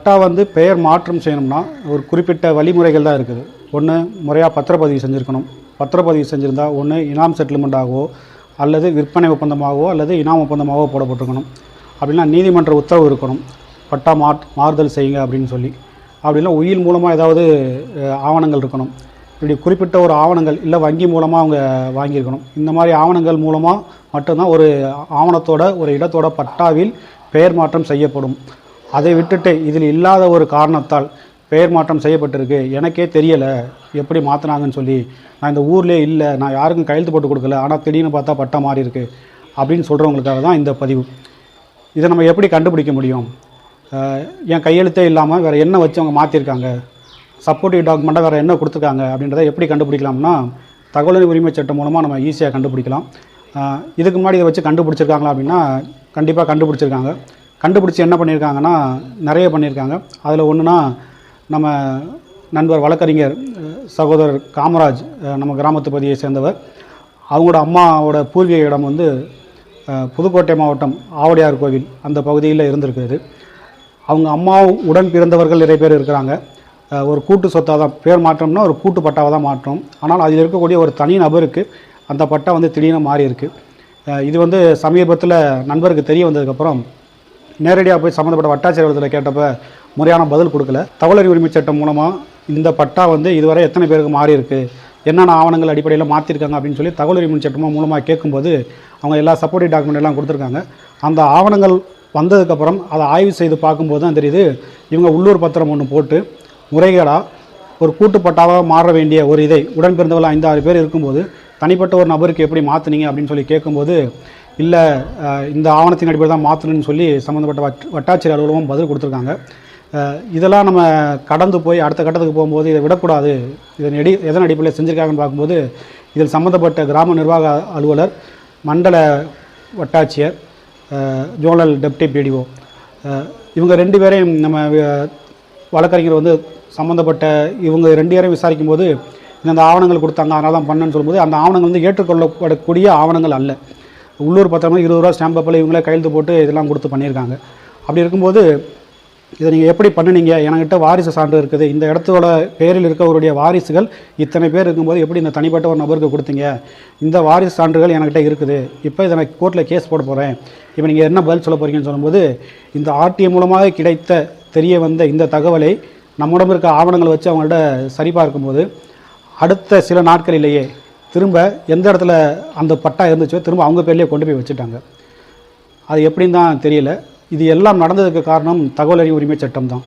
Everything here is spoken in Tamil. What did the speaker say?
பட்டா வந்து பெயர் மாற்றம் செய்யணும்னா ஒரு குறிப்பிட்ட வழிமுறைகள் தான் இருக்குது. ஒன்று முறையாக பத்திரப்பதிவு செஞ்சுருக்கணும். பத்திரப்பதிவு செஞ்சுருந்தா ஒன்று இனாம் செட்டில்மெண்ட்டாகவோ அல்லது விற்பனை ஒப்பந்தமாகவோ அல்லது இனாம் ஒப்பந்தமாகவோ போடப்பட்டிருக்கணும். அப்படின்னா நீதிமன்ற உத்தரவு இருக்கணும், பட்டா மாறுதல் செய்யுங்க அப்படின்னு சொல்லி. அப்படின்னா உயில் மூலமாக ஏதாவது ஆவணங்கள் இருக்கணும். இப்படி குறிப்பிட்ட ஒரு ஆவணங்கள் இல்லை வங்கி மூலமாக அவங்க வாங்கியிருக்கணும். இந்த மாதிரி ஆவணங்கள் மூலமாக மட்டும்தான் ஒரு ஆவணத்தோட ஒரு இடத்தோட பட்டாவில் பெயர் மாற்றம் செய்யப்படும். அதை விட்டுட்டு இதில் இல்லாத ஒரு காரணத்தால் பெயர் மாற்றம் செய்யப்பட்டிருக்கு, எனக்கே தெரியலை எப்படி மாற்றினாங்கன்னு சொல்லி, நான் இந்த ஊர்லேயே இல்லை, நான் யாருக்கும் கையெழுத்து போட்டு கொடுக்கல, ஆனால் திடீர்னு பார்த்தா பட்டா மாறி இருக்கு அப்படின்னு சொல்கிறவங்களுக்காக தான் இந்த பதிவு. இதை நம்ம எப்படி கண்டுபிடிக்க முடியும்? என் கையெழுத்தே இல்லாமல் வேறு என்ன வச்சு அவங்க மாற்றிருக்காங்க, சப்போர்ட்டிவ் டாக்குமெண்ட்டாக வேறு என்ன கொடுத்துருக்காங்க அப்படின்றத எப்படி கண்டுபிடிக்கலாம்னா தகவல் உரிமை சட்டம் மூலமாக நம்ம ஈஸியாக கண்டுபிடிக்கலாம். இதுக்கு முன்னாடி இதை வச்சு கண்டுபிடிச்சிருக்காங்களா அப்படின்னா கண்டிப்பாக கண்டுபிடிச்சிருக்காங்க. கண்டுபிடிச்சி என்ன பண்ணியிருக்காங்கன்னா நிறைய பண்ணியிருக்காங்க. அதில் ஒன்றுனா நம்ம நண்பர் வழக்கறிஞர் சகோதரர் காமராஜ், நம்ம கிராமத்து பகுதியை சேர்ந்தவர். அவங்களோட அம்மாவோட பூர்வீக இடம் வந்து புதுக்கோட்டை மாவட்டம் ஆவடியார் கோவில் அந்த பகுதியில் இருந்திருக்குது. அவங்க அம்மாவும் உடன் பிறந்தவர்கள் நிறைய பேர் இருக்கிறாங்க. ஒரு கூட்டு சொத்தாக தான் பேர் மாற்றம்னா ஒரு கூட்டு பட்டாவை தான் மாற்றோம். ஆனால் அதில் இருக்கக்கூடிய ஒரு தனி நபருக்கு அந்த பட்டா வந்து திடீர்னு மாறி இருக்குது. இது வந்து சமீபத்தில் நண்பருக்கு தெரிய வந்ததுக்கப்புறம் நேரடியாக போய் சம்மந்தப்பட்ட வட்டாட்சியர் அலுவலகத்தில் கேட்டப்போ முறையான பதில் கொடுக்கல. தகவல் உரிமை சட்டம் மூலமாக இந்த பட்டா வந்து இதுவரை எத்தனை பேருக்கு மாறி இருக்குது, என்னென்ன ஆவணங்கள் அடிப்படையில் மாற்றிருக்காங்க அப்படின்னு சொல்லி தகவல் உரிமை சட்டமாக மூலமாக கேட்கும்போது அவங்க எல்லா சப்போர்ட்டிவ் டாக்குமெண்ட் எல்லாம் கொடுத்துருக்காங்க. அந்த ஆவணங்கள் வந்ததுக்கப்புறம் அதை ஆய்வு செய்து பார்க்கும்போது தான் தெரியுது, இவங்க உள்ளூர் பத்திரம் ஒன்று போட்டு முறைகேடாக ஒரு கூட்டு பட்டாவாக மாற வேண்டிய ஒரு இதை உடன் பிறந்தவர்கள் 5-6 பேர் இருக்கும்போது தனிப்பட்ட ஒரு நபருக்கு எப்படி மாற்றினீங்க அப்படின்னு சொல்லி கேட்கும்போது, இல்லை இந்த ஆவணத்தின் அடிப்படையில் தான் மாற்றணும்னு சொல்லி சம்மந்தப்பட்ட வட்டாட்சியர் அலுவலகம் பதில் கொடுத்துருக்காங்க. இதெல்லாம் நம்ம கடந்து போய் அடுத்த கட்டத்துக்கு போகும்போது இதை விடக்கூடாது, எதன் அடிப்படையில் செஞ்சுருக்காங்கன்னு பார்க்கும்போது இதில் சம்மந்தப்பட்ட கிராம நிர்வாக அலுவலர், மண்டல வட்டாட்சியர், ஜோனல் டெப்டி பிடிஓ இவங்க 2 பேரையும் நம்ம வழக்கறிஞர் வந்து சம்மந்தப்பட்ட இவங்க 2 பேரையும் விசாரிக்கும் போது இந்த ஆவணங்கள் கொடுத்தாங்க அதனால தான் பண்ணேன்னு சொல்லும்போது அந்த ஆவணங்கள் வந்து ஏற்றுக்கொள்ளப்படக்கூடிய ஆவணங்கள் அல்ல. உள்ளூர் பத்திரமா 20 ரூபா ஸ்டாம்ப் பேப்பரில் இவங்களே கையெழுத்து போட்டு இதெல்லாம் கொடுத்து பண்ணியிருக்காங்க. அப்படி இருக்கும்போது இதை நீங்கள் எப்படி பண்ணினீங்க, என்கிட்ட வாரிசு சான்று இருக்குது, இந்த இடத்தோட பேரில் இருக்கவருடைய வாரிசுகள் இத்தனை பேர் இருக்கும்போது எப்படி இந்த தனிப்பட்ட ஒரு நபருக்கு கொடுத்தீங்க, இந்த வாரிசு சான்றுகள் என்கிட்ட இருக்குது, இப்போ இதை நான் கோர்ட்டில் கேஸ் போட போகிறேன், இப்போ நீங்கள் என்ன பதில் சொல்ல போகிறீங்கன்னு சொல்லும்போது இந்த ஆர்டிஐ மூலமாக கிடைத்த தெரிய வந்த இந்த தகவலை நம்மிடம் இருக்க ஆவணங்களை வச்சு அவங்கள்ட்ட சரிபார்க்கும்போது அடுத்த சில நாட்களிலேயே திரும்ப எந்த இடத்துல அந்த பட்டா இருந்துச்சோ திரும்ப அவங்க பேர்லேயே கொண்டு போய் வச்சுட்டாங்க. அது எப்படின்னு தான் தெரியல. இது எல்லாம் நடந்ததுக்கு காரணம் தகவல் அறியும் உரிமை சட்டம் தான்.